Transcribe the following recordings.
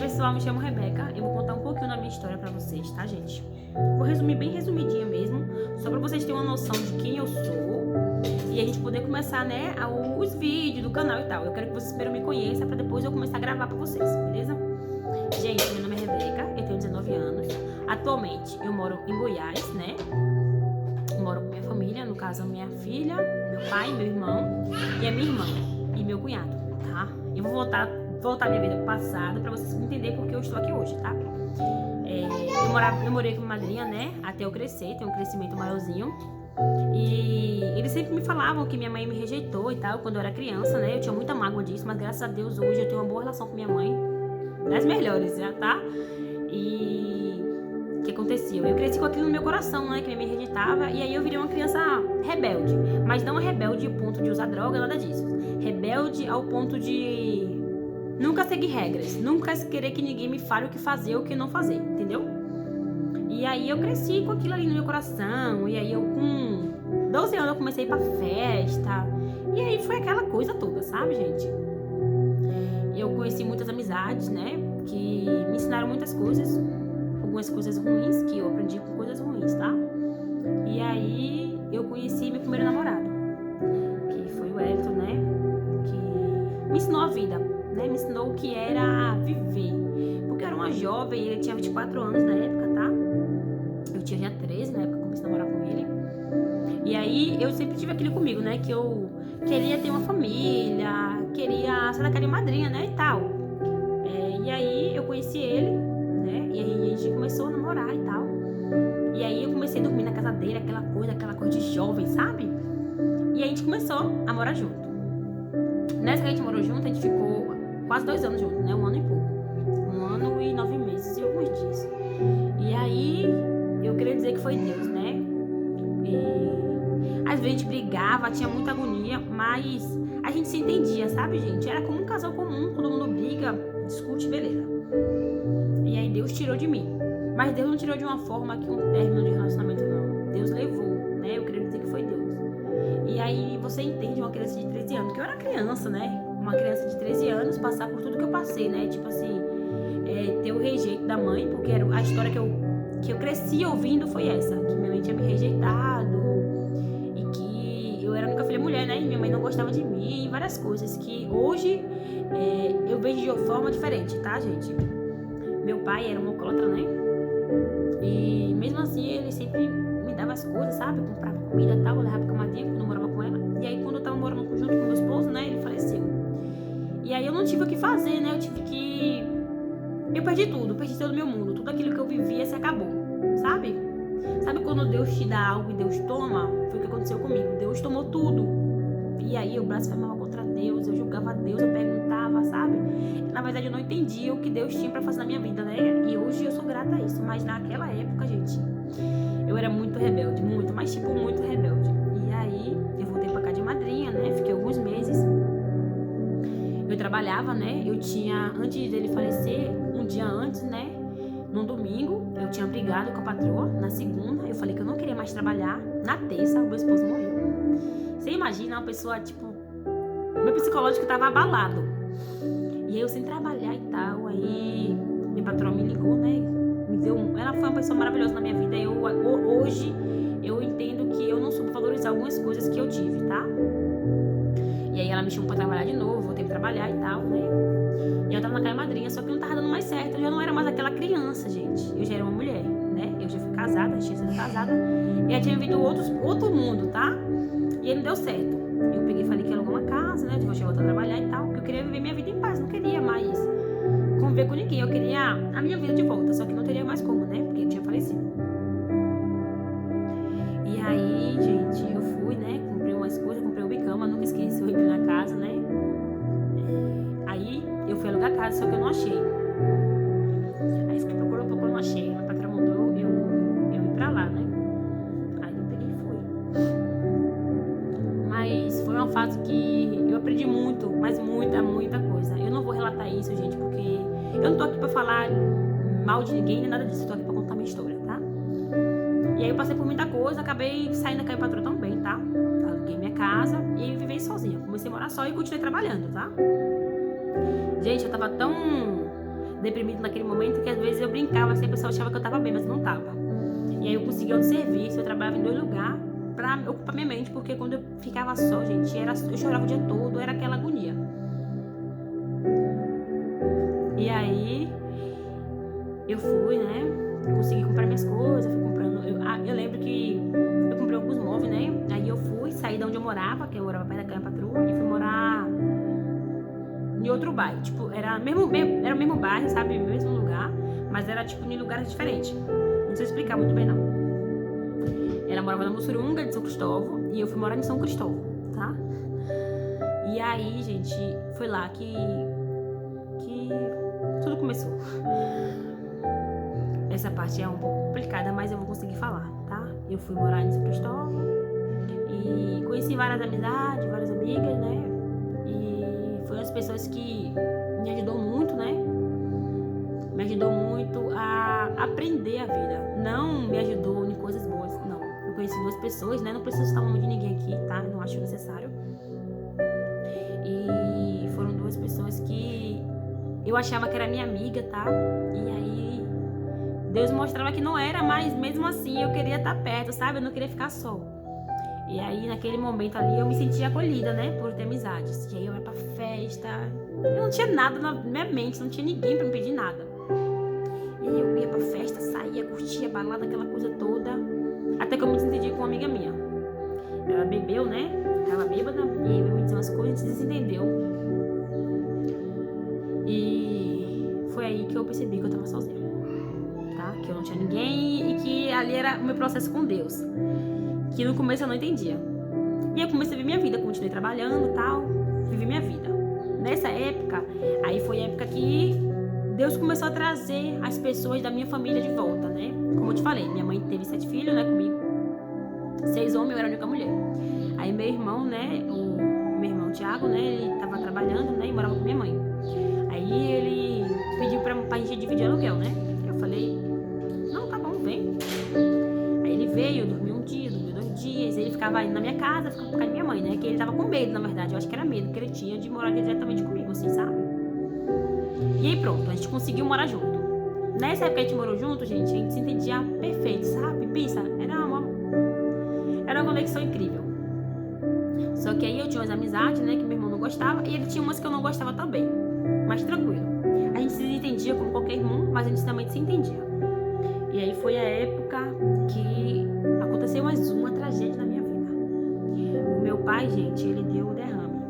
Pessoal, me chamo Rebeca. Eu vou contar um pouquinho da minha história pra vocês, tá, gente? Vou resumir bem resumidinha mesmo, só pra vocês terem uma noção de quem eu sou e a gente poder começar, né, os vídeos do canal e tal. Eu quero que vocês primeiro me conheçam pra depois eu começar a gravar pra vocês, beleza? Gente, meu nome é Rebeca, eu tenho 19 anos. Atualmente eu moro em Goiás, né? Moro com minha família, no caso a minha filha, meu pai, meu irmão e a minha irmã e meu cunhado, tá? Eu vou voltar minha vida passada pra vocês entenderem porque eu estou aqui hoje, tá? Eu morei com minha madrinha, né? Até eu crescer, ter um crescimento maiorzinho. E eles sempre me falavam que minha mãe me rejeitou e tal, quando eu era criança, né? Eu tinha muita mágoa disso, mas graças a Deus hoje eu tenho uma boa relação com minha mãe. Das melhores, já, tá? E o que acontecia? Eu cresci com aquilo no meu coração, né? Que minha mãe me rejeitava. E aí eu virei uma criança rebelde. Mas não rebelde ao ponto de usar droga, nada disso. Rebelde ao ponto de nunca seguir regras, nunca querer que ninguém me fale o que fazer ou o que não fazer, entendeu? E aí eu cresci com aquilo ali no meu coração, e aí eu com 12 anos eu comecei a ir pra festa, e aí foi aquela coisa toda, sabe, gente? Eu conheci muitas amizades, né, que me ensinaram muitas coisas, algumas coisas ruins, que eu aprendi com coisas ruins, tá? E aí eu conheci meu primeiro namorado, que foi o Elton, né, que me ensinou a vida, né, me ensinou o que era viver, porque eu era uma jovem, ele tinha 24 anos na época, tá? Eu tinha já 13 na época que eu comecei a namorar com ele. E aí eu sempre tive aquilo comigo, né, que eu queria ter uma família, queria ser daquela madrinha, né, e tal. E aí eu conheci ele, né, e aí a gente começou a namorar e tal. E aí eu comecei a dormir na casa dele, aquela coisa de jovem, sabe? E a gente começou a morar junto. Nessa que a gente morou junto, a gente ficou quase 2 anos juntos, né? 1 ano e pouco. 1 ano e 9 meses e alguns dias. E aí, eu queria dizer que foi Deus, né? E às vezes a gente brigava, tinha muita agonia, mas a gente se entendia, sabe, gente? Era como um casal comum, todo mundo briga, discute, beleza. E aí Deus tirou de mim. Mas Deus não tirou de uma forma que um término de relacionamento, não. Deus levou, né? Eu queria dizer que foi Deus. E aí você entende uma criança de 13 anos, porque eu era criança, né? Uma criança de 13 anos passar por tudo que eu passei, né? Tipo assim, ter o rejeito da mãe, porque era a história que eu cresci ouvindo foi essa, que minha mãe tinha me rejeitado e que eu era a única filha mulher, né? E minha mãe não gostava de mim e várias coisas que hoje eu vejo de uma forma diferente, tá, gente? Meu pai era um alcoólatra, né? E mesmo assim ele sempre me dava as coisas, sabe? Eu comprava comida e tal, eu levava pra madrinha quando eu morava com ela. E aí quando eu tava morando junto com meu esposo, né? Ele faleceu. E aí eu não tive o que fazer, né? Eu perdi tudo, perdi todo o meu mundo. Tudo aquilo que eu vivia se acabou, sabe? Sabe quando Deus te dá algo e Deus toma? Foi o que aconteceu comigo. Deus tomou tudo. E aí eu blasfemava contra Deus, eu julgava Deus, eu perguntava, sabe? Na verdade eu não entendia o que Deus tinha pra fazer na minha vida, né? E hoje eu sou grata a isso. Mas naquela época, gente, eu era muito rebelde, muito, mas tipo, muito rebelde. E aí eu voltei pra cá de madrinha, né? Fiquei alguns meses. Eu trabalhava, né? Eu tinha, antes dele falecer, um dia antes, né? Num domingo, eu tinha brigado com a patroa. Na segunda, eu falei que eu não queria mais trabalhar. Na terça, o meu esposo morreu. Você imagina uma pessoa, tipo, meu psicológico tava abalado. E aí eu sem trabalhar e tal. Aí minha patroa me ligou, né? Ela foi uma pessoa maravilhosa na minha vida. Hoje eu entendo que eu não soube valorizar algumas coisas que eu tive, tá? E aí ela me chamou pra trabalhar de novo, voltei pra trabalhar e tal, né? E eu tava naquela madrinha, só que não tava dando mais certo. Eu já não era mais aquela criança, gente. Eu já era uma mulher, né? Eu já fui casada, tinha sido casada. E já tinha vindo outro mundo, tá? E aí não deu certo. Eu peguei e falei que ia alugar uma casa, né? Depois eu voltar a trabalhar e tal. Porque eu queria viver minha vida em paz, não queria mais conviver com ninguém. Eu queria a minha vida de volta, só que não teria mais como, né? Porque ele tinha falecido. E aí, gente, eu fui, né? Comprei umas coisas, comprei um bicama, nunca esqueci, eu entrei na casa, né? Aí eu fui alugar a casa, só que eu não achei. Aí fiquei procurando, não achei. A patroa mandou eu ir pra lá, né? Aí eu peguei e fui. Mas foi uma fase que eu aprendi muito, mas muita coisa. Eu não vou relatar isso, gente, porque eu não tô aqui pra falar mal de ninguém, nem nada disso. Eu tô aqui pra contar minha história, tá? E aí eu passei por muita coisa, acabei saindo com a patroa também, tá? Aluguei minha casa e vivi sozinha. Comecei a morar só e continuei trabalhando, tá? Gente, eu tava tão deprimido naquele momento, que às vezes eu brincava assim, a pessoa achava que eu tava bem, mas não tava. E aí eu consegui outro serviço, eu trabalhava em 2 lugares pra ocupar minha mente, porque quando eu ficava só, gente, eu chorava o dia todo, era aquela agonia. E aí eu fui, né, consegui comprar minhas coisas, fui comprando, eu lembro que eu comprei alguns móveis, né, aí eu fui, saí de onde eu morava, que eu morava perto daquela patroa, e fui morar em outro bairro, tipo, era o mesmo bairro, sabe, mesmo lugar, mas era tipo em lugares diferentes. Não sei explicar muito bem, não. Ela morava na Mussurunga de São Cristóvão e eu fui morar em São Cristóvão, tá? E aí, gente, foi lá que tudo começou. Essa parte é um pouco complicada, mas eu vou conseguir falar, tá? Eu fui morar em São Cristóvão e conheci várias amizades, várias amigas, né? E foram as pessoas que me ajudou muito, né? Me ajudou muito a aprender a vida. Não me ajudou em coisas boas, não. Eu conheci 2 pessoas, né? Não preciso citar o nome de ninguém aqui, tá? Não acho necessário. E foram 2 pessoas que eu achava que era minha amiga, tá? E aí Deus mostrava que não era, mas mesmo assim eu queria estar perto, sabe? Eu não queria ficar só. E aí naquele momento ali eu me sentia acolhida, né? Por ter amizades. E aí eu ia pra festa. Eu não tinha nada na minha mente, não tinha ninguém pra me pedir nada. E aí eu ia pra festa, saía, curtia, balada, aquela coisa toda. Até que eu me desentendi com uma amiga minha. Ela bebeu, né? Tava bêbada, e aí me dizia umas coisas, a gente se desentendeu. E foi aí que eu percebi que eu tava sozinha, tá? Que eu não tinha ninguém e que ali era o meu processo com Deus. Que no começo eu não entendia. E eu comecei a viver minha vida, continuei trabalhando e tal, vivi minha vida. Nessa época, aí foi a época que Deus começou a trazer as pessoas da minha família de volta, né? Como eu te falei, minha mãe teve 7 filhos, né, comigo. 6 homens, eu era a única mulher. Aí meu irmão, né, o meu irmão Thiago, né, ele tava trabalhando, né, e morava com minha mãe. Aí ele pediu pra gente dividir aluguel, né? Eu falei, não, tá bom, vem. Aí ele veio, dormiu um dia, dormiu 2 dias, ele ficava indo na minha casa, ficava por causa da minha mãe, né? Que ele tava com medo, na verdade, eu acho que era medo que ele tinha de morar diretamente comigo, assim, sabe? E aí pronto, a gente conseguiu morar junto. Nessa época que a gente morou junto, gente, a gente se entendia perfeito, sabe? Pensa, era uma conexão incrível. Só que aí eu tinha umas amizades, né, que meu irmão não gostava, e ele tinha umas que eu não gostava também. Mas tranquilo. A gente se entendia como qualquer irmão, mas a gente também se entendia. E aí foi a época que aconteceu mais uma tragédia na minha vida. O meu pai, gente, ele deu o derrame.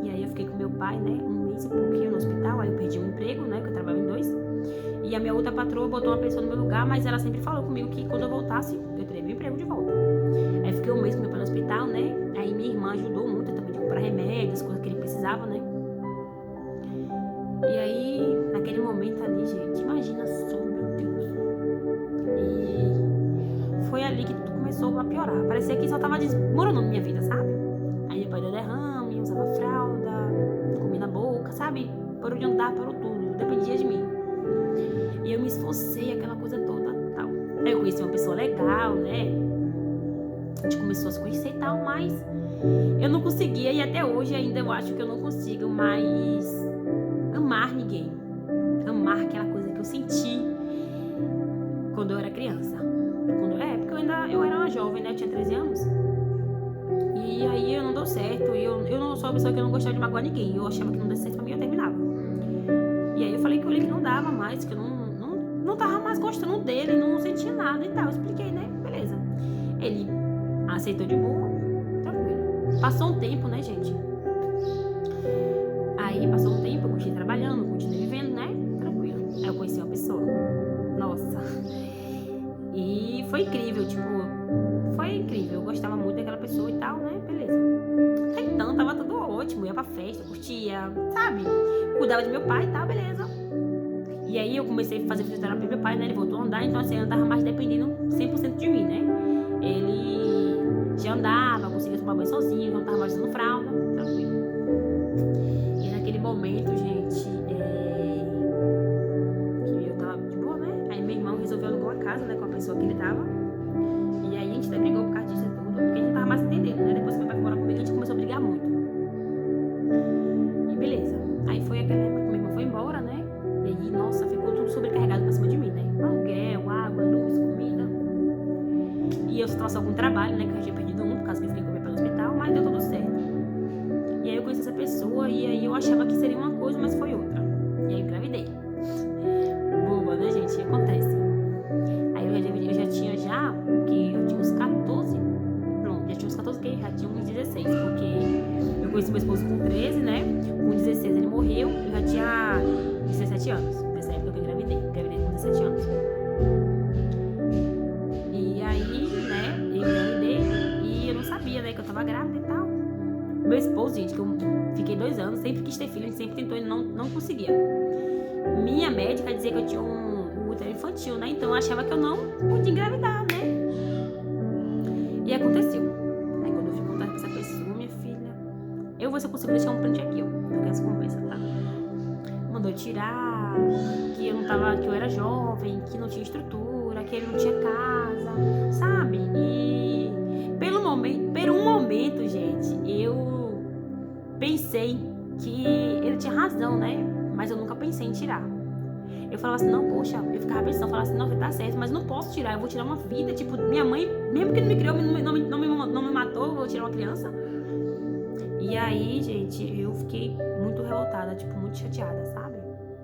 E aí eu fiquei com meu pai, né, 1 mês e pouquinho no hospital. Aí eu perdi um emprego, né, que eu trabalhava em 2. E a minha outra patroa botou uma pessoa no meu lugar, mas ela sempre falou comigo que quando eu voltasse, eu teria meu emprego de volta. Aí fiquei 1 mês com meu pai no hospital, né? Aí minha irmã ajudou muito também de comprar remédios, coisas que ele precisava, né? E aí, naquele momento ali, gente, imagina só, meu Deus. E foi ali que tudo começou a piorar. Parecia que só tava desmoronando minha vida, sabe? Aí meu pai deu derrame, usava fralda, comia na boca, sabe? Parou de andar, parou tudo, dependia de mim. E eu me esforcei, aquela coisa toda, tal. Aí eu conheci uma pessoa legal, né? A gente começou a se conhecer e tal, mas eu não conseguia, e até hoje ainda eu acho que eu não consigo mais amar ninguém. Amar aquela coisa que eu senti quando eu era criança. Porque eu era uma jovem, né? Eu tinha 13 anos. E aí eu não deu certo. E eu não sou uma pessoa que eu não gostava de magoar ninguém. Eu achava que não desse certo pra mim, eu terminava. E aí eu falei que eu li que não dava mais, que eu não tava mais gostando dele, não sentia nada e tal. Eu expliquei, né? Beleza. Ele aceitou de boa, tranquilo. Passou um tempo, né, gente? Aí passou um tempo, eu continuei trabalhando, continuei vivendo, né? Tranquilo. Aí eu conheci uma pessoa. Nossa. E foi incrível, tipo, foi incrível. Eu gostava muito daquela pessoa e tal, né? Beleza. Então, tava tudo ótimo. Ia pra festa, curtia, sabe? Cuidava de meu pai e tal, beleza. E aí eu comecei a fazer fisioterapia pro meu pai, né? Ele voltou a andar, então assim, eu andava mais dependendo 100% de mim, né? Ele já andava, conseguia tomar banho sozinho, não tava mais usando fralda, tranquilo. E naquele momento, gente, que eu tava de boa, né? Aí meu irmão resolveu alugar uma casa, né, com a pessoa que ele tava. E aí a gente até brigou por causa disso e tudo, porque a gente tava mais entendendo, né? Depois que meu pai foi morar comigo, a gente começou a brigar muito. E beleza. Aí foi aquela época que meu irmão foi embora, né? E aí, nossa, situação com o trabalho, né? Que eu já tinha perdido um por causa que eu fiquei com o bebê no hospital, mas deu tudo certo. E aí eu conheci essa pessoa e aí eu achava que seria uma coisa, mas foi outra. E aí eu engravidei. Boba, né, gente? Acontece. Aí eu já tinha porque eu tinha uns 14. Pronto, já tinha uns 14, que já tinha uns 16. Porque eu conheci meu esposo com 13, né? Com 16 ele morreu, eu já tinha 17 anos. Nessa época que eu engravidei. Engravidei com 17 anos. E aí, né, eu engravidei e eu não sabia, né, que eu tava grávida e tal. Meu esposo, gente, que eu fiquei 2 anos, sempre quis ter filho, a gente sempre tentou e não conseguia. Minha médica dizia que eu tinha um útero infantil, né? Então eu achava que eu não podia engravidar, né? E aconteceu. Aí quando eu fui contar pra essa pessoa, minha filha, eu vou ver se eu consigo deixar um print aqui, ó, porque essa conversa, tá? Mandou tirar, que eu não tava, que eu era jovem, que não tinha estrutura, que ele não tinha casa, sabe? E por um momento, gente, eu pensei que ele tinha razão, né? Mas eu nunca pensei em tirar. Eu falava assim, não, poxa, eu ficava pensando, eu falava assim, não, vai dar certo, mas não posso tirar, eu vou tirar uma vida, tipo, minha mãe, mesmo que não me criou, não me matou, eu vou tirar uma criança. E aí, gente, eu fiquei muito revoltada, tipo, muito chateada, sabe?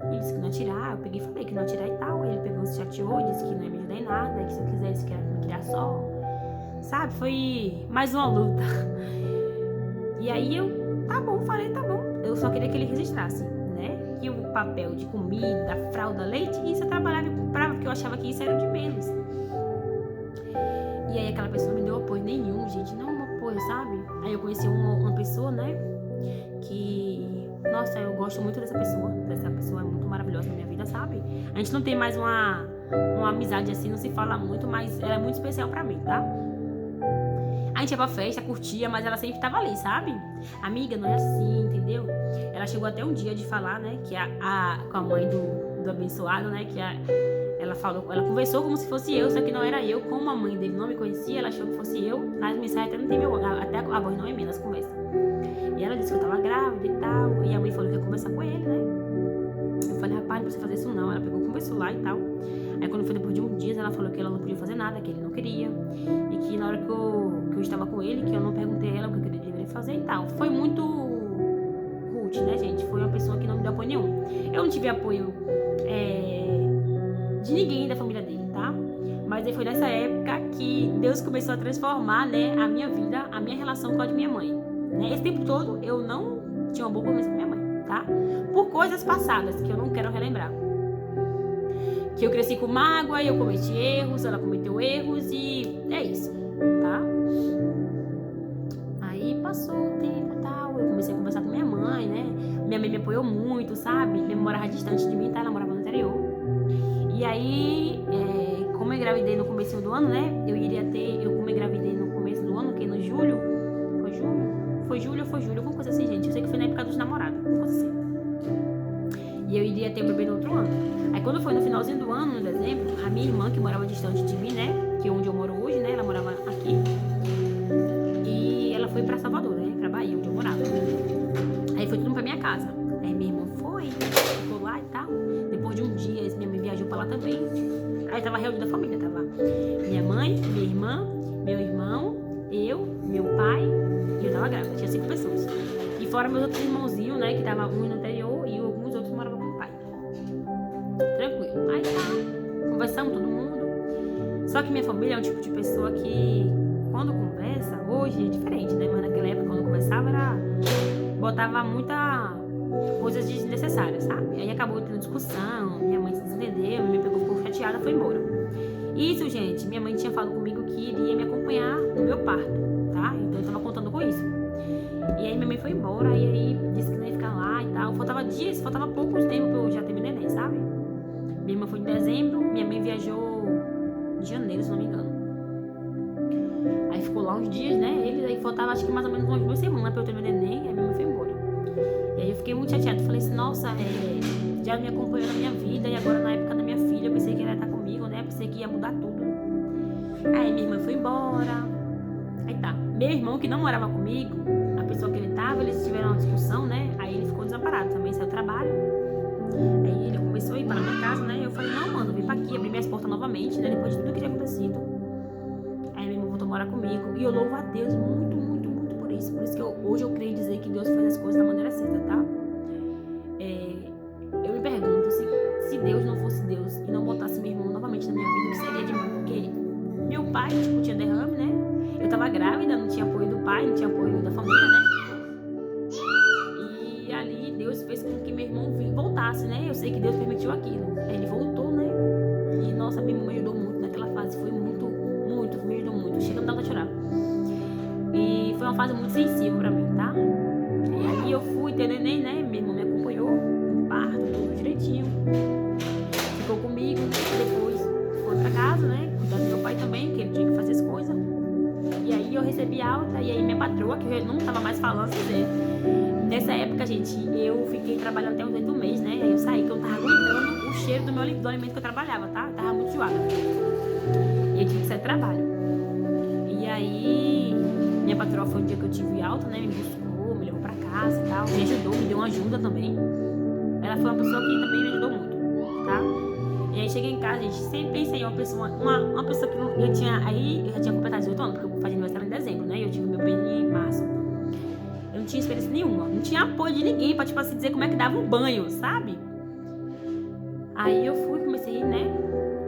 Ele disse que não ia tirar, eu peguei e falei que não ia tirar e tal, ele pegou, se chateou, disse que não ia me ajudar em nada, que se eu quisesse, que era me criar só, sabe? Foi mais uma luta. E aí eu, tá bom, falei, tá bom, eu só queria que ele registrasse, né? Que o papel de comida, fralda, leite, isso eu trabalhava porque eu achava que isso era o de menos. E aí aquela pessoa não me deu apoio nenhum, gente, não um apoio, sabe? Aí eu conheci uma pessoa, né, que, nossa, eu gosto muito dessa pessoa é muito maravilhosa na minha vida, sabe? A gente não tem mais uma amizade assim, não se fala muito, mas ela é muito especial pra mim, tá? A gente ia pra festa, curtia, mas ela sempre tava ali, sabe? Amiga, não é assim, entendeu? Ela chegou até um dia de falar, né, que com a mãe do abençoado, né, que ela conversou como se fosse eu, só que não era eu. Como a mãe dele não me conhecia, ela achou que fosse eu. Nas mensagens até não tem até a voz não é minha nas conversas. E ela disse que eu tava grávida e tal, e a mãe falou que ia conversar com ele, né? Eu falei, rapaz, não precisa fazer isso não. Ela pegou, conversou lá e tal. Aí quando foi depois de uns dias, ela falou que ela não podia fazer nada, que ele não queria. E que na hora que eu estava com ele, que eu não perguntei a ela o que ele deveria fazer e tal. Foi muito rude, né, gente? Foi uma pessoa que não me deu apoio nenhum. Eu não tive apoio de ninguém da família dele, tá? Mas aí foi nessa época que Deus começou a transformar, né, a minha vida, a minha relação com a de minha mãe. Né? Esse tempo todo eu não tinha uma boa conversa com minha mãe, tá? Por coisas passadas que eu não quero relembrar. Que eu cresci com mágoa, eu cometi erros, ela cometeu erros e é isso, tá? Aí passou o tempo e tal, eu comecei a conversar com minha mãe, né? Minha mãe me apoiou muito, sabe? Minha mãe morava distante de mim, tá? Ela morava no interior. E aí, como eu engravidei no começo do ano, né? Como eu engravidei no começo do ano, que no julho, foi julho, alguma coisa assim, gente. Eu sei que foi na época dos namorados, alguma coisa assim. E eu iria ter o bebê no outro ano. Aí quando foi no finalzinho do ano, no dezembro, a minha irmã, que morava distante de mim, né? Que é onde eu moro hoje, né? Ela morava aqui. E ela foi pra Salvador, né? Pra Bahia, onde eu morava. Aí foi tudo pra minha casa. Aí minha irmã ficou lá e tal. Depois de um dia, minha mãe viajou pra lá também. Aí tava reunida a família, tava minha mãe, minha irmã, meu irmão, eu, meu pai e eu tava grávida. Tinha 5 pessoas. E fora meus outros irmãozinhos, né? Que tava um no interior e alguns outros moravam com o pai. Tranquilo. Aí tá, conversamos todo mundo. Só que minha família é um tipo de pessoa que quando conversa, hoje é diferente, né? Mas naquela época quando conversava botava muita coisas desnecessárias, sabe? Aí acabou tendo discussão, minha mãe se desentendeu, me pegou, ficou chateada, foi embora. Isso, gente, minha mãe tinha falado comigo que iria me acompanhar no meu parto, tá? Então eu tava contando com isso. E aí minha mãe foi embora, e aí disse que não ia ficar lá e tal. Faltava pouco tempo pra eu já ter meu neném, sabe? Minha irmã foi em dezembro, minha mãe viajou em janeiro, se não me engano. Aí ficou lá uns dias, né? Aí faltava acho que mais ou menos umas 2 semanas pra eu ter meu neném, e aí minha mãe foi embora. E aí eu fiquei muito chateada, falei assim, nossa, já me acompanhou na minha vida, e agora na época da minha filha, eu pensei que ela ia estar comigo, né? Pensei que ia mudar tudo. Aí minha irmã foi embora. Aí tá, meu irmão que não morava comigo, a pessoa que ele tava, eles tiveram uma discussão, né? Aí ele ficou desamparado, também saiu do trabalho. Aí ele começou a ir para minha casa, né? Eu falei, não, mano, vim pra aqui, abri minhas portas novamente, né? Depois de tudo que tinha acontecido. Aí meu irmão voltou voltou a morar comigo. E eu louvo a Deus muito, muito, muito por isso. Por isso que hoje eu creio dizer que Deus faz as coisas da maneira certa, tá? Eu me pergunto se Deus não fosse Deus e não botasse meu irmão novamente na minha vida, o que seria de mim? Porque meu pai, tipo, tinha derrame, né? Eu tava grávida, não tinha apoio do pai, não tinha apoio da família, né? E ali Deus fez com que meu irmão voltasse, né? Eu sei que Deus permitiu aquilo. Ele voltou, né? E nossa, minha irmã me ajudou muito naquela fase. Foi muito, muito, me ajudou muito. Chega, não dá pra chorar. E foi uma fase muito sensível pra mim, tá? E aí eu fui ter neném, né? Meu irmão me acompanhou, parto, tudo direitinho. Ficou comigo, depois foi pra casa, né? Cuidar do meu pai também, que ele tinha que fazer as coisas. E aí eu recebi alta, e aí minha patroa, que eu não tava mais falando, quer dizer, nessa época, gente, eu fiquei trabalhando até uns 8 meses, né? Aí eu saí, que eu não tava aguentando o cheiro do alimento que eu trabalhava, tá? Eu tava muito enjoada. E eu tive que sair do trabalho. E aí, minha patroa foi um dia que eu tive alta, né? Me buscou, me levou pra casa e tal, me ajudou, me deu uma ajuda também. Ela foi uma pessoa que também me ajudou muito, tá? E aí cheguei em casa, gente, sempre pensei em uma pessoa que eu tinha, aí eu já tinha completado 18 anos, porque eu fazia aniversário em dezembro, né? E eu tive meu PN em março. Eu não tinha experiência nenhuma, não tinha apoio de ninguém pra, tipo assim, dizer como é que dava um banho, sabe? Aí eu fui, comecei, né?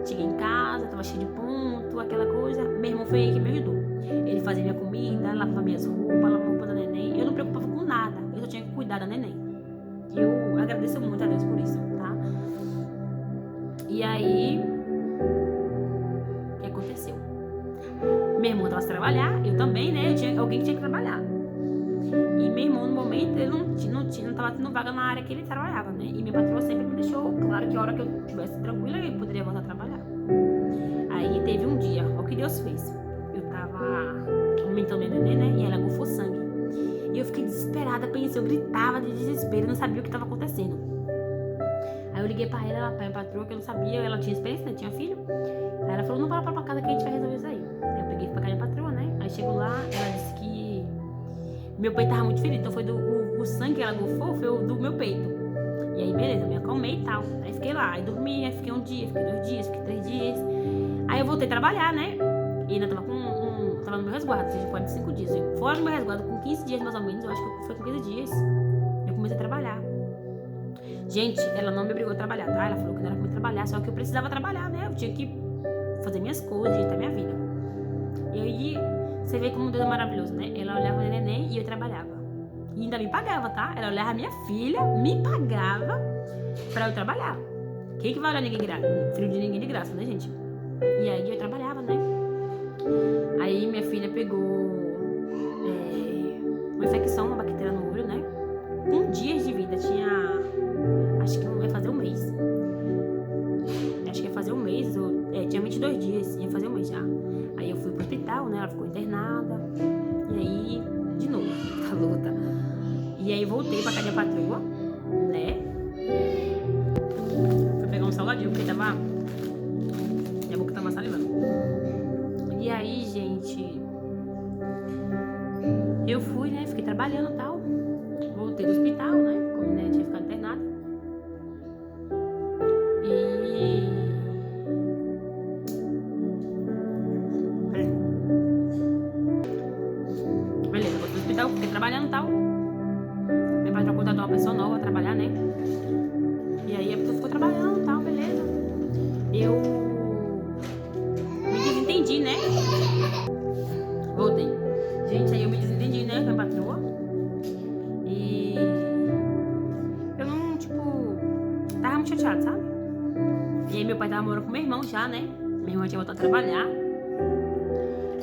Cheguei em casa, tava cheio de ponto, aquela coisa. Meu irmão foi aí que me ajudou. Ele fazia minha comida, lavava minhas roupas, lavava a roupa da neném. Eu não me preocupava com nada, eu só tinha que cuidar da neném. E eu agradeço muito a Deus por isso, tá? E aí, o que aconteceu? Meu irmão tava a trabalhar, eu também, né? Eu tinha alguém que tinha que trabalhar. E meu irmão, no momento, ele não tava tendo vaga na área que ele trabalhava, né? E minha patroa sempre me deixou claro que a hora que eu estivesse tranquila, eu poderia voltar a trabalhar. Aí teve um dia, olha o que Deus fez. Eu tava aumentando minha neném, né? E ela agufou sangue. E eu fiquei desesperada, pensei, eu gritava de desespero, não sabia o que estava acontecendo. Aí eu liguei pra ela, pra minha patroa, que eu não sabia, ela tinha experiência, né? Tinha filho. Aí ela falou, não, para pra casa que a gente vai resolver isso aí. Aí eu peguei pra casa da minha patroa, né? Aí chegou lá, ela disse que meu peito tava muito ferido, então foi o sangue que ela agufou, foi o do meu peito. E aí, beleza, me acalmei e tal. Aí fiquei lá, aí dormi, aí fiquei um dia, fiquei 2 dias, fiquei 3 dias. Aí eu voltei a trabalhar, né? E ainda tava tava no meu resguardo, ou seja, 45 dias. Fora do meu resguardo, com 15 dias mais ou menos, eu acho que foi com 15 dias, eu comecei a trabalhar. Gente, ela não me obrigou a trabalhar, tá? Ela falou que não era pra me trabalhar, só que eu precisava trabalhar, né? Eu tinha que fazer minhas coisas, ajeitar minha vida. E aí, você vê como Deus é maravilhoso, né? Ela olhava a neném e eu trabalhava. E ainda me pagava, tá? Ela olhava a minha filha, me pagava pra eu trabalhar. Quem que vai olhar ninguém de graça? Filho de ninguém de graça, né, gente? E aí eu trabalhava, né? Aí minha filha pegou uma infecção, uma bactéria no olho, né? Com dias de vida, tinha... Acho que ia fazer um mês. Acho que ia fazer um mês, tinha 22 dias, ia fazer um mês já. Aí eu fui pro hospital, né? Ela ficou internada. E aí, de novo, a luta. E aí voltei pra casa da patroa, né? Fui pegar um salgadinho, porque minha boca tava salivando. E aí, gente, eu fui, né? Fiquei trabalhando e tal. Voltei do hospital, né? Como né, tinha ficado internada. E... beleza, voltei do hospital, fiquei trabalhando e tal. Meu pai contratou uma pessoa nova pra trabalhar, né? E aí a pessoa ficou trabalhando e tal, beleza. Eu me desentendi, né? Voltei. Gente, aí eu me desentendi, né, com a patroa. E eu não, tipo, tava muito chateada, sabe? E aí meu pai tava morando com meu irmão já, né? Meu irmão tinha voltado a trabalhar.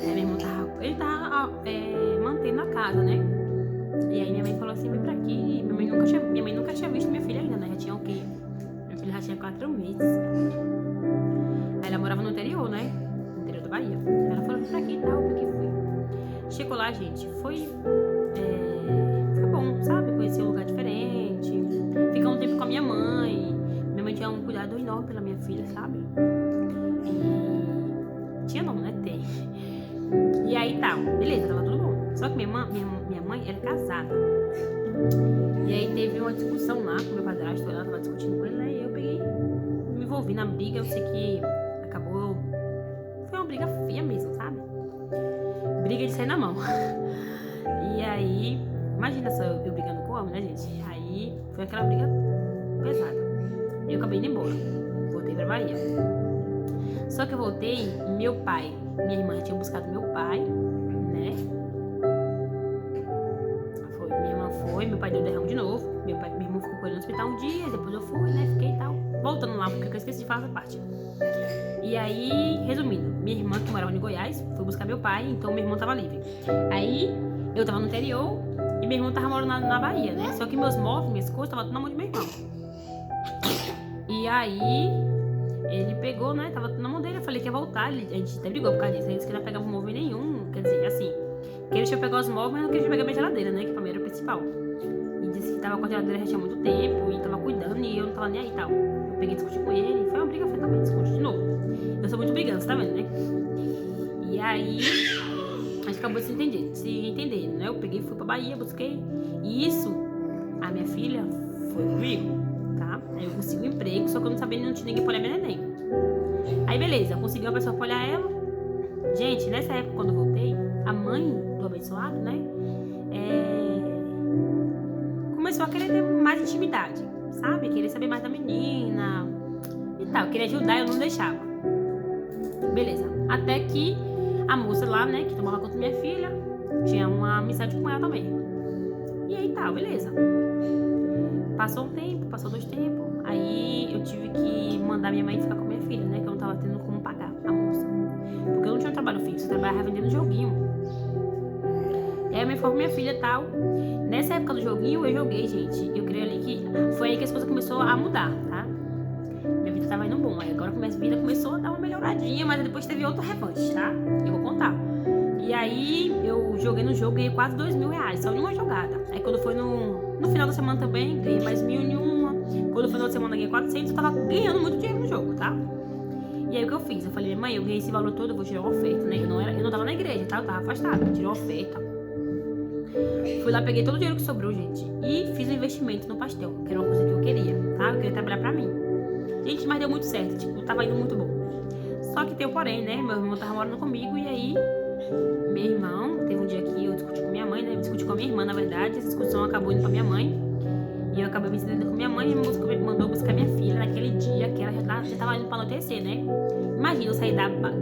Meu irmão tava mantendo a casa, né? E aí minha mãe falou assim, vem pra aqui. Minha mãe nunca tinha visto minha filha ainda, né? Já tinha o quê? Minha filha já tinha 4 meses. Aí ela morava no interior, né? No interior da Bahia. Aí ela falou, vem pra aqui e tal, porque fui. Chegou lá, gente, foi bom, sabe? Conhecer um lugar diferente. Ficar um tempo com a minha mãe. Minha mãe tinha um cuidado enorme pela minha filha, sabe? E... tinha não, né? Tem. E aí tá, beleza, tava tudo bom. Só que minha mãe era casada. E aí teve uma discussão lá com meu padrasto, ela tava discutindo com ele, né? E eu peguei, me envolvi na briga, eu sei que acabou. Foi uma briga feia mesmo, sabe? Briga de sair na mão. E aí, imagina só eu brigando com o homem, né, gente? Aí foi aquela briga pesada. Eu acabei indo embora. Voltei pra Bahia. Só que eu voltei, meu pai, minha irmã tinha buscado meu pai, né? Minha irmã foi, meu pai deu derrame de novo. Minha irmã ficou com ele no hospital um dia, depois eu fui, né? Fiquei e tal. Voltando lá, porque eu esqueci de falar essa parte. E aí, resumindo, minha irmã que morava em Goiás foi buscar meu pai, então meu irmão tava livre. Aí, eu tava no interior e meu irmão tava morando na Bahia, né? Só que meus móveis, minhas coisas, tava tudo na mão de meu irmão. E aí, ele pegou, né? Tava tudo na mão dele, eu falei que ia voltar, a gente até brigou por causa disso. Ele disse que não pegava móvel nenhum, quer dizer, assim, que ele deixou pegar os móveis, mas não queria pegar minha geladeira, né? Que pra mim era o principal. E disse que tava com a geladeira já tinha muito tempo e tava cuidando e eu não tava nem aí e tal. Eu peguei e discuti com ele, foi uma briga feia também, discuti de novo. Eu sou muito brigante, você tá vendo, né? E aí, a gente acabou se entendendo, né? Eu peguei e fui pra Bahia, busquei. E isso, a minha filha foi comigo, tá? Aí eu consegui um emprego, só que eu não sabia, não tinha ninguém pra olhar minha neném. Aí beleza, eu consegui uma pessoa pra olhar ela. Gente, nessa época, quando eu voltei, a mãe do abençoado, né? Começou a querer ter mais intimidade, sabe? Querer saber mais da menina e tal. Queria ajudar, eu não deixava. Beleza. Até que a moça lá, né, que tomava conta da minha filha, tinha uma amizade com ela também. E aí tá, beleza. Passou um tempo, passou 2 tempos. Aí eu tive que mandar minha mãe ficar com minha filha, né? Que eu não tava tendo como pagar a moça. Porque eu não tinha um trabalho fixo, eu trabalhava vendendo joguinho. E aí eu me informo minha filha e tal. Nessa época do joguinho, eu joguei, gente. Eu creio ali que foi aí que as coisas começaram a mudar, tá? Minha vida tava indo bom. Aí agora minha vida começou a dar uma melhoradinha, mas depois teve outro revanche, tá? Eu vou contar. E aí eu joguei no jogo, ganhei quase R$2.000, só em uma jogada. Aí quando foi no final da semana também, ganhei mais 1.000 em uma. Quando foi no final da semana, ganhei 400. Eu tava ganhando muito dinheiro no jogo, tá? E aí o que eu fiz? Eu falei, mãe, eu ganhei esse valor todo, eu vou tirar uma oferta, né? Eu não tava na igreja, tá? Eu tava afastada, tirei uma oferta. Fui lá, peguei todo o dinheiro que sobrou, gente, e fiz um investimento no pastel, que era uma coisa que eu queria, tá? Eu queria trabalhar pra mim. Gente, mas deu muito certo, tipo, tava indo muito bom. Só que tem o porém, né? Meu irmão tava morando comigo e aí, meu irmão, teve um dia que eu discuti com minha mãe, né? Eu discuti com a minha irmã, na verdade, essa discussão acabou indo pra minha mãe. E eu acabei me entendendo com minha mãe e me mandou buscar minha filha naquele dia que ela já tava indo pra anoitecer, né? Imagina eu sair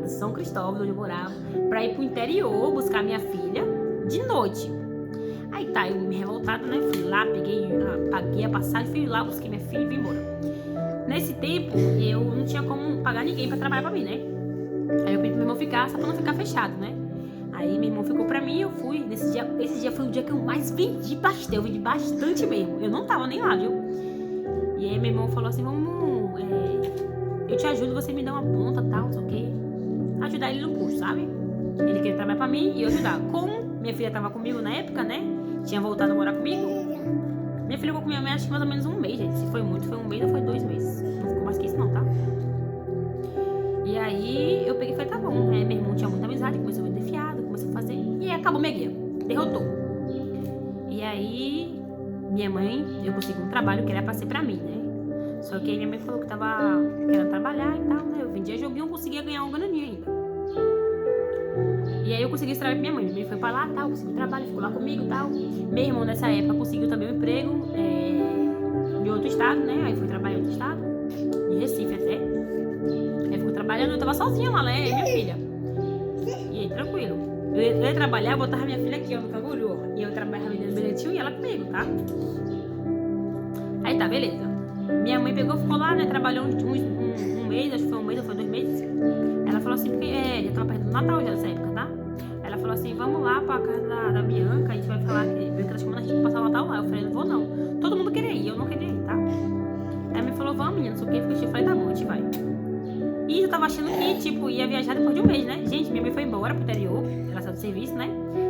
de São Cristóvão, onde eu morava, pra ir pro interior buscar minha filha de noite. Aí tá, eu me revoltada, né? Fui lá, paguei a passagem, fui lá, busquei minha filha e vim embora. Nesse tempo, eu não tinha como pagar ninguém pra trabalhar pra mim, né? Aí eu pedi pro meu irmão ficar, só pra não ficar fechado, né? Aí meu irmão ficou pra mim e eu fui. Esse dia foi o dia que eu mais vendi pastel, eu vendi bastante mesmo. Eu não tava nem lá, viu? E aí meu irmão falou assim, eu te ajudo, você me dá uma ponta, tal, não sei o quê. Ajudar ele no curso, sabe? Ele queria trabalhar pra mim e eu ajudar. Como minha filha tava comigo na época, né? Tinha voltado a morar comigo. Minha filha ficou com minha mãe, acho que mais ou menos um mês, gente. Se foi muito, foi um mês ou foi 2 meses. Não ficou mais que isso não, tá? E aí eu peguei e falei, tá bom. Meu irmão tinha muita amizade, começou a vender fiado, começou a fazer. E aí acabou minha guia. Derrotou. E aí, minha mãe, eu consegui um trabalho que era pra ser pra mim, né? Só que aí minha mãe falou que tava querendo trabalhar e tal, né? Eu vendia joguinho, eu conseguia ganhar uma graninha ainda. E aí eu consegui esse trabalho pra minha mãe. Minha mãe foi pra lá, tal, conseguiu trabalho, ficou lá comigo e tal. Meu irmão nessa época conseguiu também um emprego em outro estado, né? Aí fui trabalhar em outro estado, em Recife até. Aí ficou trabalhando, eu tava sozinha lá, né? Minha filha. E aí, tranquilo. Eu ia trabalhar, botava minha filha aqui, ó, no canguru. E eu trabalhava vendendo bilhetinho e ela comigo, tá? Aí tá, beleza. Minha mãe pegou, ficou lá, né? Trabalhou um mês, acho que foi um mês ou foi 2 meses. Ela falou assim, porque já tava perto do Natal já nessa época, tá? Ela falou assim, vamos lá pra casa da Bianca, a gente vai falar que Bianca tá chamando a gente pra passar o Natal lá. Eu falei, não vou não. Todo mundo queria ir, eu não queria ir, tá? Aí me falou, vamos menina, não sei o que, eu falei, tá bom, a gente vai. E eu tava achando que, tipo, ia viajar depois de um mês, né? Gente, minha mãe foi embora pro interior, ela saiu do serviço, né?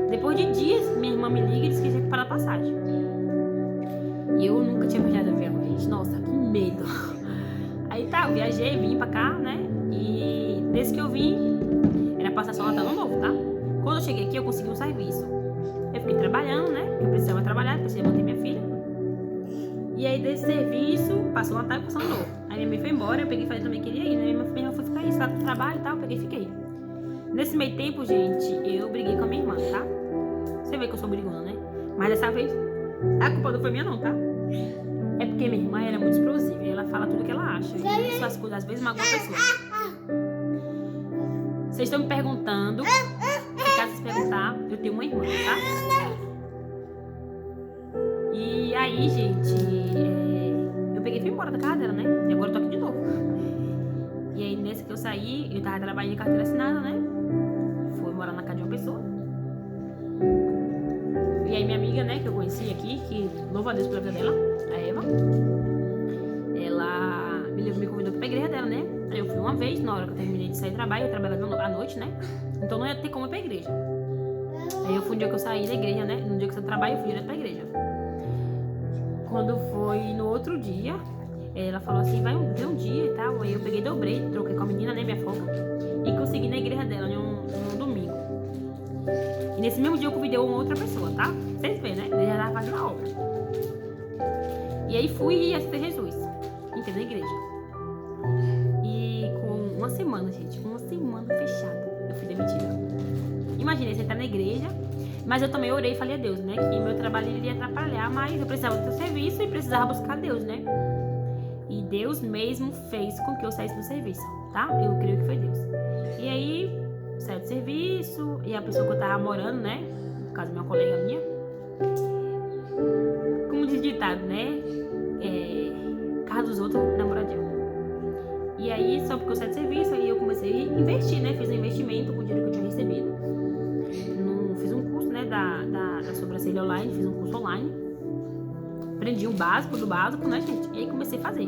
Depois de dias, minha irmã me liga e disse que tinha que parar a passagem. E eu nunca tinha viajado de avião, gente. Nossa, que medo. Aí tá, eu viajei, vim pra cá, né? E desde que eu vim, era passar só Natal Novo, tá? Quando eu cheguei aqui, eu consegui um serviço. Eu fiquei trabalhando, né? Eu precisava trabalhar, precisava manter minha filha. E aí desse serviço, passou Natal e passou Novo. Aí minha mãe foi embora, eu peguei e falei também que queria ir, né? Minha irmã foi ficar aí, lá do trabalho e tal, eu peguei e fiquei. Nesse meio tempo, gente, eu briguei com a minha irmã, tá? Você vê que eu sou brigona, né? Mas dessa vez, a culpa não foi minha não, tá? É porque minha irmã era muito explosiva e ela fala tudo que ela acha. E isso, as coisas, às vezes, magoam a pessoa. Vocês estão me perguntando, se caso vocês perguntar, eu tenho uma irmã, tá? E aí, gente, eu peguei e fui embora da casa dela, né? E agora eu tô aqui de novo. E aí, nesse que eu saí, eu tava trabalhando em carteira assinada, né? Fui morar na casa de uma pessoa. E aí, minha amiga, né, que eu conheci aqui, que louva a Deus pela vida dela, a Eva, ela me convidou pra igreja dela, né? Aí eu fui uma vez, na hora que eu terminei de sair do trabalho, eu trabalhava à noite, né? Então não ia ter como ir pra igreja. Aí eu fui um dia que eu saí da igreja, né? No dia que eu saí do trabalho, eu fui direto pra igreja. Quando foi no outro dia, ela falou assim, vai ver um dia e tal. Aí eu peguei, dobrei, troquei com a menina, né, minha folga, e consegui ir na igreja dela num domingo. E nesse mesmo dia eu convidei uma outra pessoa, tá? Vocês veem, né? Eu já tava fazendo a obra. E aí fui e aceitei Jesus. Entrei na igreja. E com uma semana, gente, uma semana fechada, eu fui demitida. Imaginei, você tá na igreja, mas eu também orei e falei a Deus, né? Que meu trabalho iria atrapalhar, mas eu precisava do serviço e precisava buscar Deus, né? E Deus mesmo fez com que eu saísse do serviço, tá? Eu creio que foi Deus. E aí, saí do serviço, e a pessoa que eu tava morando, né? No caso, minha colega minha. Como diz o ditado, né? Casa dos outros, namoradinho. E aí, só porque eu saí do serviço, aí eu comecei a investir, né? Fiz um investimento com o dinheiro que eu tinha recebido. Fiz um curso, né? Da sobrancelha online, fiz um curso online. Aprendi o básico do básico, né, gente? E aí comecei a fazer.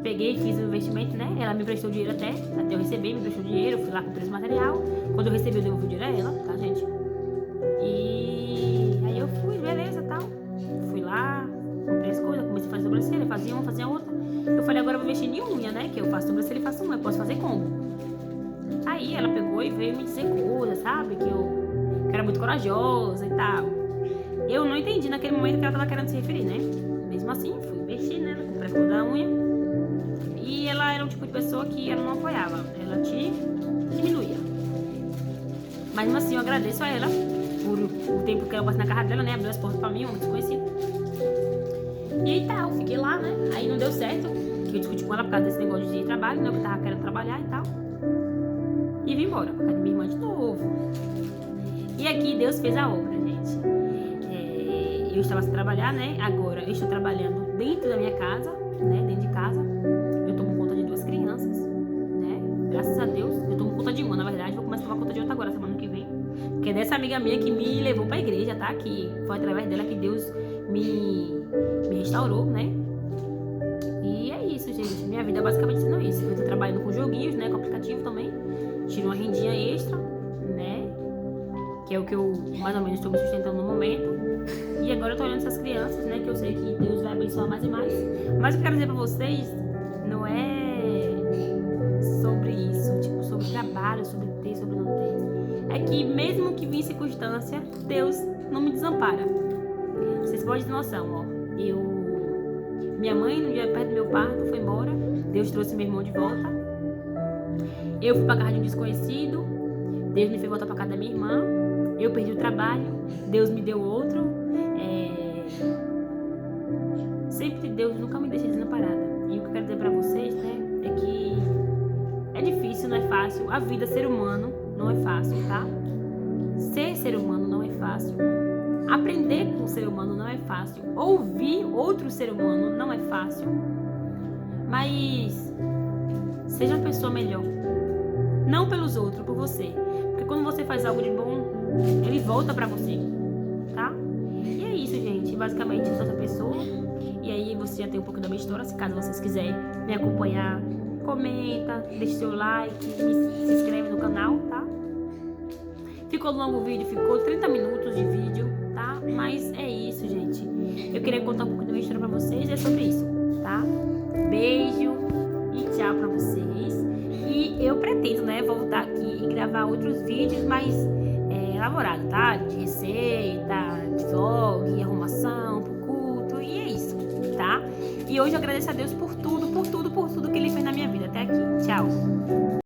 Peguei, fiz um investimento, né? Ela me prestou dinheiro até eu receber, me prestou dinheiro, fui lá com o material. Quando eu recebi, eu devolvi o dinheiro a ela, tá, gente? E aí eu fui, beleza, tal. Fui lá, comprei as coisas, comecei a fazer sobrancelha, fazia uma, fazia outra. Eu falei, agora eu vou mexer em unha, né? Que eu faço sobrancelha e faço unha, eu posso fazer como? Aí ela pegou e veio me dizer coisas, sabe? Que eu era muito corajosa e tal. Eu não entendi naquele momento que ela tava querendo se referir, né? Mesmo assim, fui investir, né? Comprei a cor da unha. E ela era um tipo de pessoa que ela não apoiava. Ela te diminuía. Mas mesmo assim, eu agradeço a ela por o tempo que ela passou na casa dela, né? Abriu as portas pra mim, um desconhecido. E aí tá, eu fiquei lá, né? Aí não deu certo, que eu discuti com ela por causa desse negócio de trabalho, né? Eu tava querendo trabalhar e tal. E vim embora, por causa de minha irmã de novo. E aqui Deus fez a obra, gente. Eu estava sem trabalhar, né? Agora eu estou trabalhando dentro da minha casa, né? Dentro de casa. Eu tomo conta de 2 crianças, né? Graças a Deus. Eu tomo conta de uma, na verdade. Vou começar a tomar conta de outra agora, semana que vem. Que é dessa amiga minha que me levou pra igreja, tá? Que foi através dela que Deus me restaurou, né? E é isso, gente. Minha vida basicamente sendo isso. Eu tô trabalhando com joguinhos, né? Com aplicativo também. Tiro uma rendinha extra, né? Que é o que eu mais ou menos estou me sustentando no momento. E agora eu tô olhando essas crianças, né? Que eu sei que Deus vai abençoar mais e mais. Mas o que eu quero dizer pra vocês não é sobre isso, tipo, sobre trabalho, sobre ter, sobre não ter. É que mesmo que vir circunstância, Deus não me desampara. Vocês podem ter noção, ó. Minha mãe, no dia perto do meu parto, foi embora. Deus trouxe meu irmão de volta. Eu fui pra casa de um desconhecido. Deus me fez voltar pra casa da minha irmã. Eu perdi o trabalho. Deus me deu outro. Sempre Deus nunca me deixa desamparada. E o que eu quero dizer pra vocês, né, é que é difícil, não é fácil. A vida, ser humano, não é fácil, tá? Ser humano não é fácil. Aprender com o ser humano não é fácil. Ouvir outro ser humano não é fácil. Mas seja uma pessoa melhor. Não pelos outros, por você. Porque quando você faz algo de bom, ele volta pra você, tá? E é isso, gente. Basicamente, eu sou essa pessoa. E aí você já tem um pouco da minha história. Se caso vocês quiserem me acompanhar, comenta, deixe seu like, se inscreve no canal, tá? Ficou longo o vídeo, ficou 30 minutos de vídeo, tá? Mas é isso, gente. Eu queria contar um pouco da minha história pra vocês, é sobre isso, tá? Beijo e tchau pra vocês. E eu pretendo, né, voltar aqui e gravar outros vídeos mais elaborados, tá? De receita, de vlog, arrumação, pro culto, e é isso, tá? E hoje eu agradeço a Deus por tudo que Ele fez na minha vida até aqui. Tchau!